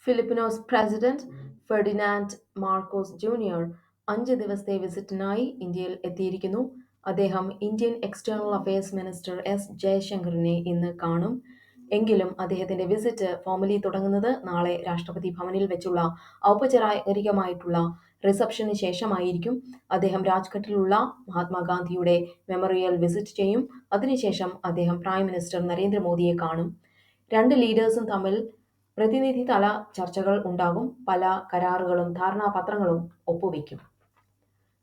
Filipinos president Ferdinand Marcos junior 5 ദിവസത്തെ വിസിറ്റിനായി ഇന്ത്യയിൽ എത്തിയിരിക്കുന്നു. അദ്ദേഹം Indian external affairs minister S ജയശങ്കറിനെ ഇന്ന് കാണും. എങ്കിലും അദ്ദേഹത്തിന്റെ വിസിറ്റ് ഫോർമലി തുടങ്ങുന്നത് നാളെ രാഷ്ട്രപതി ഭവനിൽ വെച്ചുള്ള ഔപചാരികമായിട്ടുള്ള റിസപ്ഷന് ശേഷമായിരിക്കും. അദ്ദേഹം രാജ്ഘട്ടിലുള്ള മഹാത്മാഗാന്ധിയുടെ മെമ്മോറിയൽ വിസിറ്റ് ചെയ്യും. അതിനുശേഷം അദ്ദേഹം പ്രൈം മിനിസ്റ്റർ നരേന്ദ്രമോദിയെ കാണും. രണ്ട് ലീഡേഴ്സും തമ്മിൽ പ്രതിനിധിതല ചർച്ചകൾ ഉണ്ടാകും. പല കരാറുകളും ധാരണാപത്രങ്ങളും ഒപ്പുവെക്കും.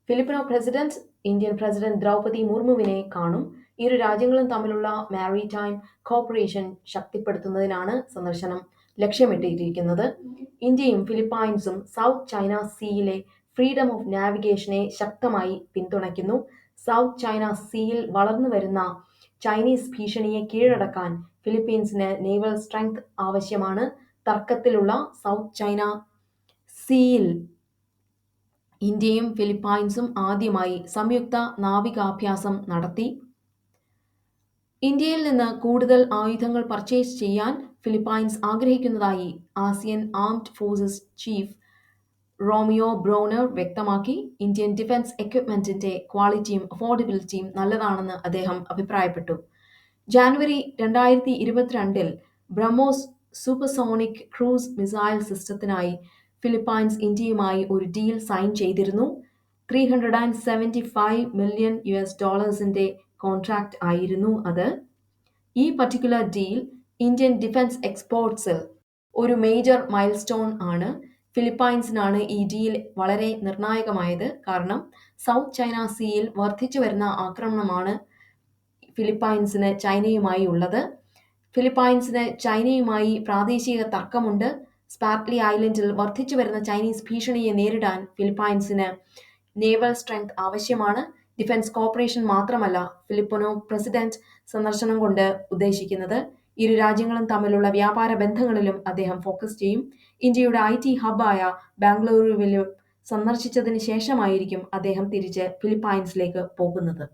Filipino president Indian president Draupadi മുർമുവിനെ കാണും. ഇരു രാജ്യങ്ങളും തമ്മിലുള്ള മാരിടൈം കോർപ്പറേഷൻ ശക്തിപ്പെടുത്തുന്നതിനാണ് സന്ദർശനം ലക്ഷ്യമിട്ടിരിക്കുന്നത്. ഇന്ത്യയും ഫിലിപ്പൈൻസും സൗത്ത് ചൈന സീയിലെ ഫ്രീഡം ഓഫ് നാവിഗേഷനെ ശക്തമായി പിന്തുണയ്ക്കുന്നു. സൗത്ത് ചൈന സീയിൽ വളർന്നുവരുന്ന ചൈനീസ് ഭീഷണിയെ കീഴടക്കാൻ ഫിലിപ്പീൻസിന് നേവൽ സ്ട്രെങ്ത് ആവശ്യമാണ്. തർക്കത്തിലുള്ള സൗത്ത് ചൈന സീയിൽ ഇന്ത്യയും ഫിലിപ്പൈൻസും ആദ്യമായി സംയുക്ത നാവികാഭ്യാസം നടത്തി. ഇന്ത്യയിൽ നിന്ന് കൂടുതൽ ആയുധങ്ങൾ പർച്ചേസ് ചെയ്യാൻ ഫിലിപ്പൈൻസ് ആഗ്രഹിക്കുന്നതായി ASEAN armed forces chief Romeo Brawner വ്യക്തമാക്കി. ഇന്ത്യൻ ഡിഫൻസ് എക്വിപ്മെന്റിന്റെ ക്വാളിറ്റിയും അഫോർഡബിലിറ്റിയും നല്ലതാണെന്ന് അദ്ദേഹം അഭിപ്രായപ്പെട്ടു. January 2022 BrahMos supersonic cruise missile സിസ്റ്റത്തിനായി ഫിലിപ്പൈൻസ് ഇന്ത്യയുമായി ഒരു ഡീൽ സൈൻ ചെയ്തിരുന്നു. $375 മില്യൺ കോൺട്രാക്ട് ആയിരുന്നു അത്. ഈ പർട്ടിക്കുലർ ഡീൽ ഇന്ത്യൻ ഡിഫൻസ് എക്സ്പോർട്സിൽ ഒരു മേജർ മൈൽ സ്റ്റോൺ ആണ്. ഫിലിപ്പൈൻസിനാണ് ഈ ഡീൽ വളരെ നിർണായകമായത്. കാരണം സൗത്ത് ചൈന സീയിൽ വർദ്ധിച്ചു വരുന്ന ആക്രമണമാണ് ഫിലിപ്പൈൻസിന് ചൈനയുമായി ഉള്ളത്. ഫിലിപ്പൈൻസിന് ചൈനയുമായി പ്രാദേശിക തർക്കമുണ്ട്. സ്പാർട്ട്ലി ഐലൻഡിൽ വർദ്ധിച്ചു വരുന്ന ചൈനീസ് ഭീഷണിയെ നേരിടാൻ ഫിലിപ്പൈൻസിന് നേവൽ സ്ട്രെങ്ത് ആവശ്യമാണ്. ഡിഫൻസ് കോർപ്പറേഷൻ മാത്രമല്ല ഫിലിപ്പിനോ പ്രസിഡന്റ് സന്ദർശനം കൊണ്ട് ഉദ്ദേശിക്കുന്നത്. ഇരു രാജ്യങ്ങളും തമ്മിലുള്ള വ്യാപാര ബന്ധങ്ങളിലും അദ്ദേഹം ഫോക്കസ് ചെയ്യും. ഇന്ത്യയുടെ IT ഹബ്ബായ ബാംഗ്ലൂരുവിലും സന്ദർശിച്ചതിന് ശേഷമായിരിക്കും അദ്ദേഹം തിരിച്ച് ഫിലിപ്പൈൻസിലേക്ക് പോകുന്നത്.